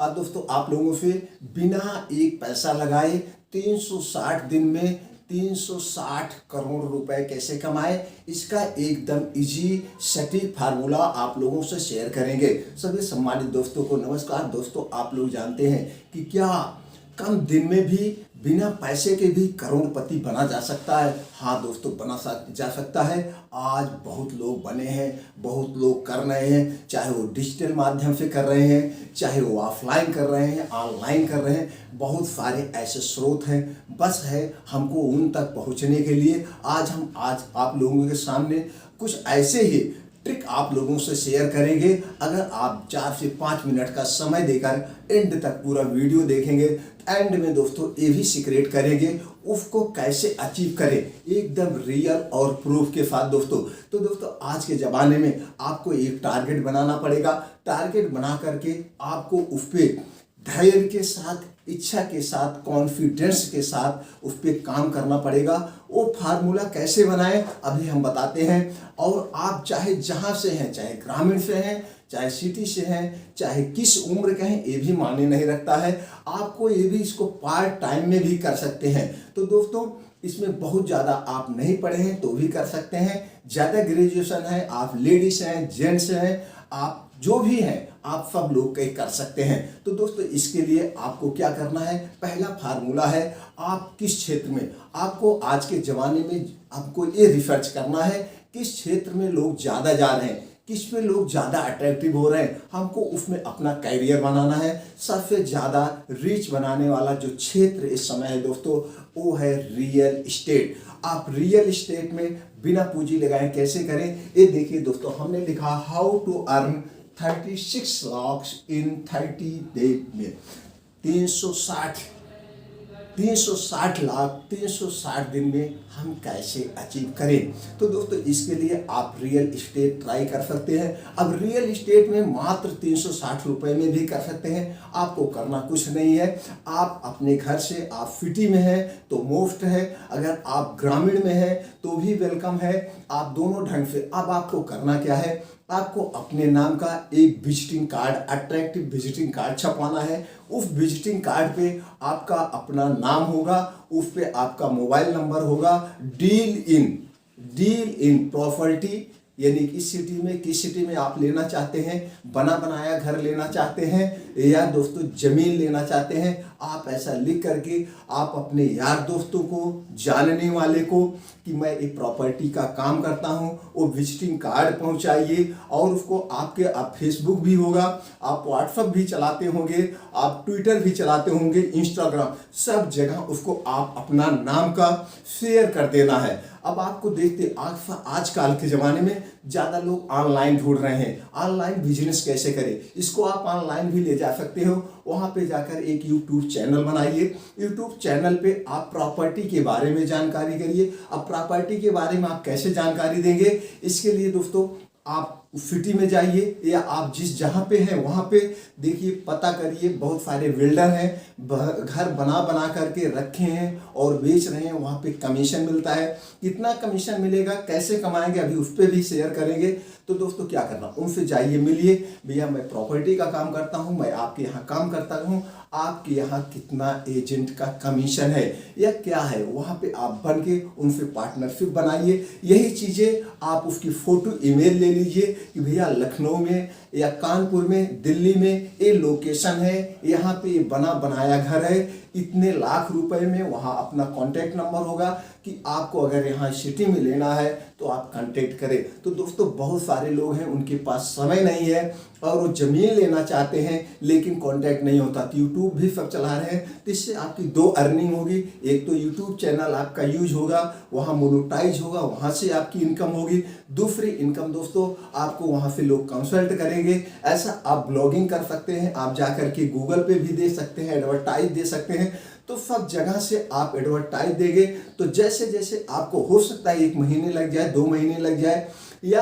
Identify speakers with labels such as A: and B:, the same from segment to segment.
A: आज दोस्तों आप लोगों से बिना एक पैसा लगाए 360 दिन में 360 करोड़ रुपए कैसे कमाए, इसका एकदम इजी सटीक फार्मूला आप लोगों से शेयर करेंगे। सभी सम्मानित दोस्तों को नमस्कार। दोस्तों आप लोग जानते हैं कि क्या कम दिन में भी बिना पैसे के भी करोड़पति बना जा सकता है? हाँ दोस्तों, जा सकता है। आज बहुत लोग बने हैं, बहुत लोग कर रहे हैं, चाहे वो डिजिटल माध्यम से कर रहे हैं, चाहे वो ऑफलाइन कर रहे हैं, ऑनलाइन कर रहे हैं। बहुत सारे ऐसे स्रोत हैं, बस है हमको उन तक पहुंचने के लिए आज आप लोगों के सामने कुछ ऐसे ही ट्रिक आप लोगों से शेयर करेंगे। अगर आप 4 से 5 मिनट का समय देकर एंड तक पूरा वीडियो देखेंगे, एंड में दोस्तों ये भी सीक्रेट करेंगे उसको कैसे अचीव करें एकदम रियल और प्रूफ के साथ दोस्तों। तो दोस्तों आज के ज़माने में आपको एक टारगेट बनाना पड़ेगा। टारगेट बना करके आपको उस पर धैर्य के साथ, इच्छा के साथ, कॉन्फिडेंस के साथ उस पर काम करना पड़ेगा। वो फार्मूला कैसे बनाएं अभी हम बताते हैं। और आप चाहे जहाँ से हैं, चाहे ग्रामीण से हैं, चाहे सिटी से हैं, चाहे किस उम्र के हैं, ये भी मायने नहीं रखता है। आपको ये भी इसको पार्ट टाइम में भी कर सकते हैं। तो दोस्तों इसमें बहुत ज़्यादा आप नहीं पढ़े हैं तो भी कर सकते हैं। ज़्यादा ग्रेजुएशन है, आप लेडीज हैं, जेंट्स हैं, आप जो भी हैं, आप सब लोग कहीं कर सकते हैं। तो दोस्तों इसके लिए आपको क्या करना है, पहला फार्मूला है आप किस क्षेत्र में, आपको आज के ज़माने में आपको ये रिसर्च करना है किस क्षेत्र में लोग ज़्यादा जा रहे हैं, किस में लोग ज़्यादा अट्रैक्टिव हो रहे हैं, हमको उसमें अपना कैरियर बनाना है। सबसे ज़्यादा रीच बनाने वाला जो क्षेत्र इस समय है दोस्तों वो है रियल इस्टेट। आप रियल इस्टेट में बिना पूंजी लगाए कैसे करें, ये देखिए दोस्तों। हमने लिखा how to earn 36 lakh in 30 days में 360 लाख 360 दिन में हम कैसे अचीव करें। तो दोस्तों इसके लिए आप रियल इस्टेट ट्राई कर सकते हैं। अब रियल इस्टेट में मात्र 360 रुपये में भी कर सकते हैं। आपको करना कुछ नहीं है। आप अपने घर से, आप सिटी में हैं तो मुफ्त है, अगर आप ग्रामीण में हैं तो भी वेलकम है। आप दोनों ढंग से। अब आपको करना क्या है, आपको अपने नाम का एक visiting card, attractive visiting card छपवाना है। उस विजिटिंग कार्ड पे आपका अपना नाम होगा, उस पे आपका मोबाइल नंबर होगा। डील इन प्रॉपर्टी, यानी किस सिटी में आप लेना चाहते हैं, बना बनाया घर लेना चाहते हैं या दोस्तों ज़मीन लेना चाहते हैं, आप ऐसा लिख करके आप अपने यार दोस्तों को, जानने वाले को कि मैं एक प्रॉपर्टी का काम करता हूं, वो विजिटिंग कार्ड पहुंचाइए। और उसको आपके आप फेसबुक भी होगा, आप व्हाट्सएप भी चलाते होंगे, आप ट्विटर भी चलाते होंगे, इंस्टाग्राम, सब जगह उसको आप अपना नाम का शेयर कर देना है। अब आपको देखते आजकल के ज़माने में ज़्यादा लोग ऑनलाइन ढूंढ रहे हैं, ऑनलाइन बिजनेस कैसे करें, इसको आप ऑनलाइन भी ले जा सकते हो। वहाँ पे जाकर एक यूट्यूब चैनल बनाइए। यूट्यूब चैनल पे आप प्रॉपर्टी के बारे में जानकारी करिए। अब प्रॉपर्टी के बारे में आप कैसे जानकारी देंगे, इसके लिए दोस्तों आप सिटी में जाइए या आप जिस जहाँ पे हैं वहाँ पे देखिए, पता करिए। बहुत सारे बिल्डर हैं, घर बना करके रखे हैं और बेच रहे हैं, वहाँ पे कमीशन मिलता है। कितना कमीशन मिलेगा, कैसे कमाएंगे, अभी उस पर भी शेयर करेंगे। तो दोस्तों क्या करना, उनसे जाइए, मिलिए। भैया मैं प्रॉपर्टी का काम करता हूँ, मैं आपके यहाँ काम करता हूँ, आपके यहाँ कितना एजेंट का कमीशन है या क्या है, वहाँ पे आप बन के उनसे पार्टनरशिप बनाइए। यही चीज़ें आप उसकी फ़ोटो ईमेल ले लीजिए कि भैया लखनऊ में या कानपुर में, दिल्ली में ये लोकेशन है, यहाँ पे ये बना बनाया घर है, इतने लाख रुपए में। वहाँ अपना कॉन्टैक्ट नंबर होगा कि आपको अगर यहाँ सिटी में लेना है तो आप कांटेक्ट करें। तो दोस्तों बहुत सारे लोग हैं, उनके पास समय नहीं है और वो ज़मीन लेना चाहते हैं लेकिन कांटेक्ट नहीं होता। तो यूट्यूब भी सब चला रहे हैं, तो इससे आपकी 2 अर्निंग होगी। एक तो यूट्यूब चैनल आपका यूज होगा, वहाँ मोनेटाइज होगा, वहाँ से आपकी इनकम होगी। दूसरी इनकम दोस्तों आपको वहाँ से लोग कंसल्ट करेंगे। ऐसा आप ब्लॉगिंग कर सकते हैं, आप जा कर के गूगल पे भी दे सकते हैं, एडवर्टाइज दे सकते हैं। तो सब जगह से आप एडवर्टाइज देंगे तो जैसे जैसे आपको हो सकता है 1 महीने लग जाए, 2 महीने लग जाए या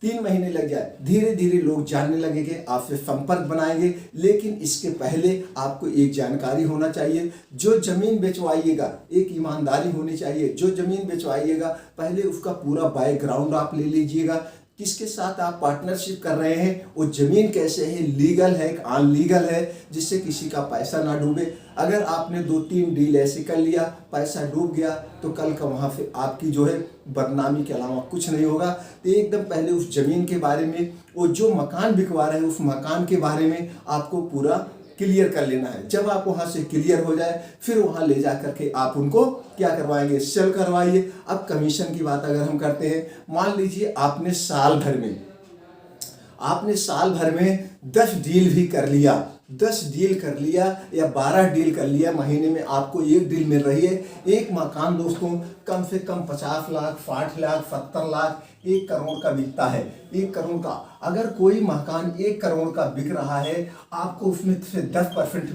A: 3 महीने लग जाए, धीरे धीरे लोग जानने लगेंगे, आपसे संपर्क बनाएंगे। लेकिन इसके पहले आपको एक जानकारी होना चाहिए। जो ज़मीन बेचवाइएगा, एक ईमानदारी होनी चाहिए। जो ज़मीन बेचवाइएगा पहले उसका पूरा बैकग्राउंड आप ले लीजिएगा, किसके साथ आप पार्टनरशिप कर रहे हैं, वो जमीन कैसे है, लीगल है अनलीगल है, जिससे किसी का पैसा ना डूबे। अगर आपने 2-3 डील ऐसे कर लिया, पैसा डूब गया, तो कल का वहाँ पे आपकी जो है बदनामी के अलावा कुछ नहीं होगा। तो एकदम पहले उस जमीन के बारे में, वो जो मकान बिकवा रहे हैं उस मकान के बारे में आपको पूरा क्लियर कर लेना है। जब आप वहाँ से क्लियर हो जाए, फिर वहाँ ले जा करके आप उनको क्या करवाएंगे, सेल करवाइए। अब कमीशन की बात अगर हम करते हैं, मान लीजिए आपने साल भर में 10 डील भी कर लिया, 10 डील कर लिया या 12 डील कर लिया, महीने में आपको एक डील मिल रही है। एक मकान दोस्तों कम से कम 50 लाख, 60 लाख, 70 लाख, 1 करोड़ का बिकता है। 1 करोड़ का अगर कोई मकान 1 करोड़ का बिक रहा है, आपको उसमें से 10%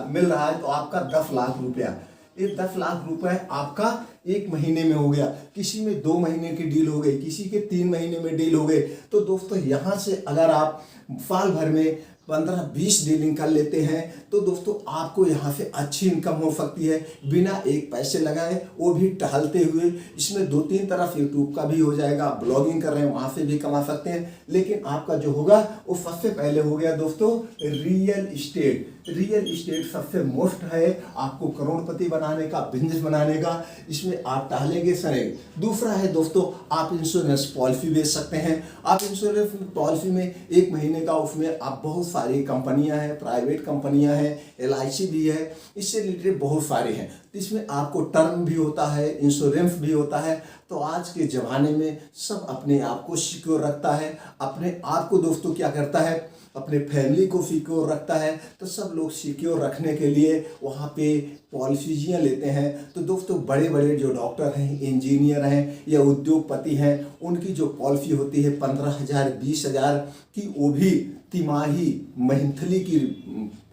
A: मिल रहा है, तो आपका 10 लाख रुपया, ये 10 लाख रुपए आपका एक महीने में हो गया। किसी में 2 महीने की डील हो गई, किसी के 3 महीने में डील हो गए। तो दोस्तों यहाँ से अगर आप साल भर में 15-20 डीलिंग कर लेते हैं, तो दोस्तों आपको यहाँ से अच्छी इनकम हो सकती है बिना एक पैसे लगाए, वो भी टहलते हुए। इसमें 2-3 तरफ यूट्यूब का भी हो जाएगा, ब्लॉगिंग कर रहे हैं वहाँ से भी कमा सकते हैं। लेकिन आपका जो होगा वो सबसे पहले हो गया दोस्तों रियल इस्टेट। रियल इस्टेट सबसे मोस्ट है आपको करोड़पति बनाने का, बिजनेस बनाने का। इसमें आप टहलेंगे सरेंगे। दूसरा है दोस्तों, आप इंश्योरेंस पॉलिसी बेच सकते हैं। आप इंश्योरेंस पॉलिसी में 1 महीने का, उसमें आप बहुत सारी कंपनियां हैं, प्राइवेट कंपनियां हैं, LIC भी है, इससे रिलेटेड बहुत सारे हैं। तो इसमें आपको टर्म भी होता है, इंश्योरेंस भी होता है। तो आज के ज़माने में सब अपने आप को सिक्योर रखता है, अपने आप को दोस्तों क्या करता है, अपने फैमिली को सिक्योर रखता है। तो सब लोग सिक्योर रखने के लिए वहाँ पे पॉलिसीजियाँ लेते हैं। तो दोस्तों बड़े बड़े जो डॉक्टर हैं, इंजीनियर हैं या उद्योगपति हैं, उनकी जो पॉलिसी होती है 15,000 20,000 की, वो भी तिमाही मंथली की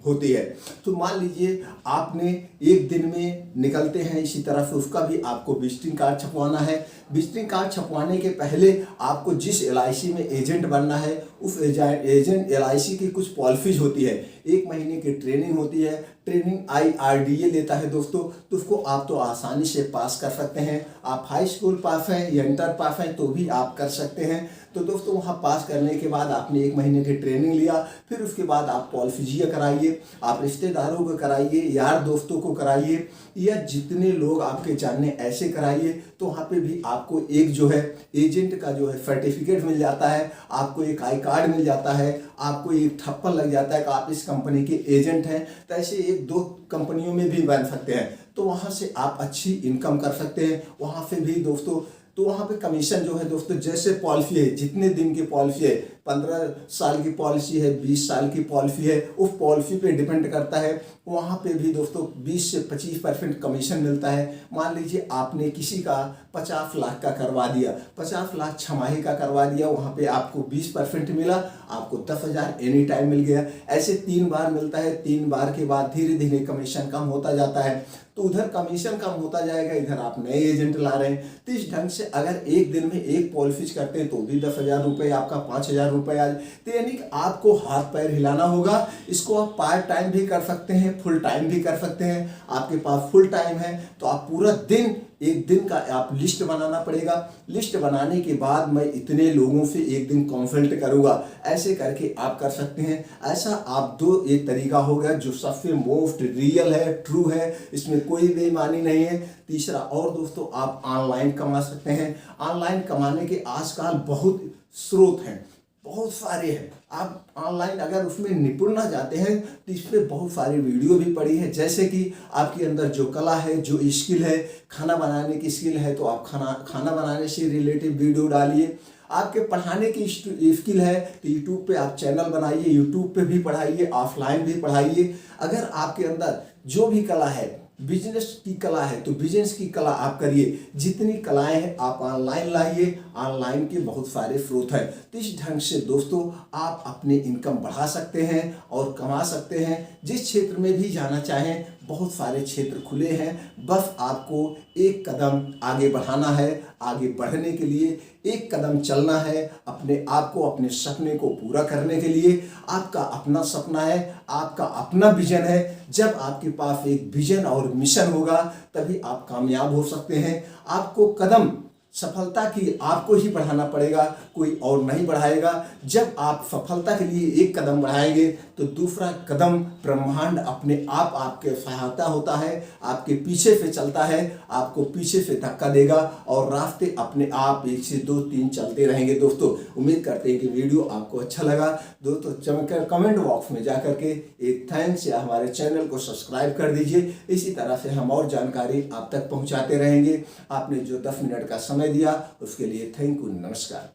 A: होती है। तो मान लीजिए आपने एक दिन में निकलते हैं, इसी तरह से उसका भी आपको विजिटिंग कार्ड छपवाना है। विजिटिंग कार्ड छपवाने के पहले आपको जिस LIC में एजेंट बनना है, उस एजेंट LIC की कुछ पॉलिसीज होती है। 1 महीने की ट्रेनिंग होती है, ट्रेनिंग IRDA लेता है दोस्तों। तो उसको आप तो आसानी से पास कर सकते हैं। आप हाई स्कूल पास हैं या इंटर पास हैं तो भी आप कर सकते हैं। तो दोस्तों वहाँ पास करने के बाद आपने 1 महीने की ट्रेनिंग लिया, फिर उसके बाद आप पॉलिसीजिया कराइए, आप रिश्तेदारों को कराइए, यार दोस्तों को कराइए, या जितने लोग आपके जानने ऐसे कराइए। तो वहाँ पे भी आपको एक जो है एजेंट का जो है सर्टिफिकेट मिल जाता है, आपको एक आई कार्ड मिल जाता है, आपको एक ठप्पा लग जाता है कि आप इस कंपनी के एजेंट हैं। तो ऐसे 1-2 कंपनियों में भी बन सकते हैं। तो वहाँ से आप अच्छी इनकम कर सकते हैं। वहाँ से भी दोस्तों, तो वहाँ पे कमीशन जो है दोस्तों, जैसे पॉलिसी है, जितने दिन की पॉलिसी है, 15 साल की पॉलिसी है, 20 साल की पॉलिसी है, उस पॉलिसी पे डिपेंड करता है। वहाँ पे भी दोस्तों 20 से 25% कमीशन मिलता है। मान लीजिए आपने किसी का 50 लाख का करवा दिया, 50 लाख छमाही का करवा दिया, वहाँ पे आपको 20% मिला, आपको 10,000 एनी टाइम मिल गया। ऐसे 3 बार मिलता है। 3 बार के बाद धीरे धीरे कमीशन कम होता जाता है। तो उधर कमीशन कम होता जाएगा, इधर आप नए एजेंट ला रहे हैं। तो इस ढंग से अगर एक दिन में एक पॉलिसीज करते हैं तो भी 10,000 रुपये, आपका 5,000 रुपये आज। तो यानी कि आपको हाथ पैर हिलाना होगा। इसको आप पार्ट टाइम भी कर सकते हैं, फुल टाइम भी कर सकते हैं। आपके पास फुल टाइम है तो आप पूरा दिन, एक दिन का आप लिस्ट बनाना पड़ेगा। लिस्ट बनाने के बाद मैं इतने लोगों से एक दिन कंसल्ट करूंगा, ऐसे करके आप कर सकते हैं। ऐसा आप एक तरीका हो गया जो सबसे मोस्ट रियल है, ट्रू है, इसमें कोई बेईमानी नहीं है। तीसरा और दोस्तों, आप ऑनलाइन कमा सकते हैं। ऑनलाइन कमाने के आजकल बहुत स्रोत हैं, बहुत सारे हैं। आप ऑनलाइन अगर उसमें निपुण ना जाते हैं तो इस पर बहुत सारी वीडियो भी पड़ी है। जैसे कि आपके अंदर जो कला है, जो स्किल है, खाना बनाने की स्किल है, तो आप खाना बनाने से रिलेटेड वीडियो डालिए। आपके पढ़ाने की स्किल है तो यूट्यूब पे आप चैनल बनाइए, यूट्यूब पे भी पढ़ाइए, ऑफलाइन भी पढ़ाइए। अगर आपके अंदर जो भी कला है, बिजनेस की कला है तो बिजनेस की कला आप करिए। जितनी कलाएं हैं आप ऑनलाइन लाइए, ऑनलाइन के बहुत सारे स्रोत हैं। तो इस ढंग से दोस्तों आप अपनी इनकम बढ़ा सकते हैं और कमा सकते हैं। जिस क्षेत्र में भी जाना चाहें, बहुत सारे क्षेत्र खुले हैं, बस आपको एक कदम आगे बढ़ाना है। आगे बढ़ने के लिए एक कदम चलना है, अपने आप को, अपने सपने को पूरा करने के लिए। आपका अपना सपना है, आपका अपना विजन है। जब आपके पास एक विजन और मिशन होगा तभी आप कामयाब हो सकते हैं। आपको कदम सफलता की आपको ही बढ़ाना पड़ेगा, कोई और नहीं बढ़ाएगा। जब आप सफलता के लिए एक कदम बढ़ाएंगे तो दूसरा कदम ब्रह्मांड अपने आप आपके सहायता होता है, आपके पीछे से चलता है, आपको पीछे से धक्का देगा और रास्ते अपने आप 1 से 2 3 चलते रहेंगे। दोस्तों उम्मीद करते हैं कि वीडियो आपको अच्छा लगा। दोस्तों चमकर कमेंट बॉक्स में जा करके एक थैंक्स या हमारे चैनल को सब्सक्राइब कर दीजिए। इसी तरह से हम और जानकारी आप तक पहुंचाते रहेंगे। आपने जो 10 मिनट का समय दिया उसके लिए थैंक यू, नमस्कार।